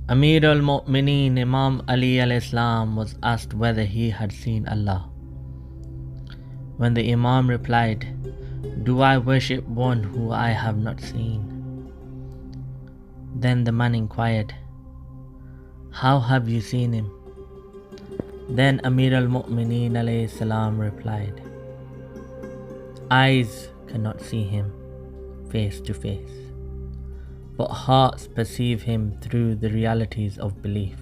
Ameer al-Momineen Imam Ali al-Islam was asked whether he had seen Allah. When the Imam replied, "Do I worship one who I have not seen?" Then the man inquired, "How have you seen him?" Then Ameer al-Momineen alayhi salam replied, "Eyes cannot see him face to face, but hearts perceive him through the realities of belief.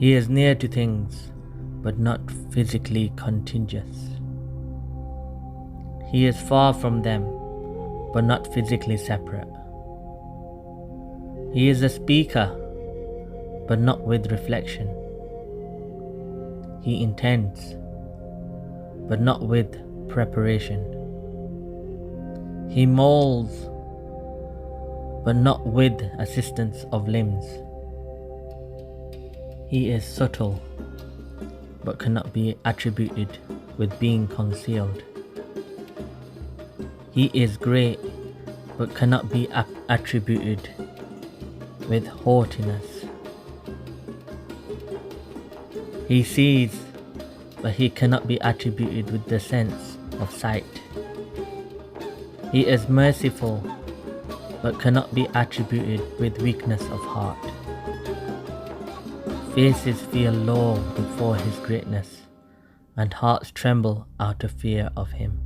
He is near to things, but not physically contiguous. He is far from them, but not physically separate. He is a speaker, but not with reflection. He intends, but not with preparation. He molds, but not with assistance of limbs. He is subtle, but cannot be attributed with being concealed. He is great, but cannot be attributed with haughtiness. He sees, but he cannot be attributed with the sense of sight. He is merciful, but cannot be attributed with weakness of heart. Faces feel low before his greatness, and hearts tremble out of fear of him.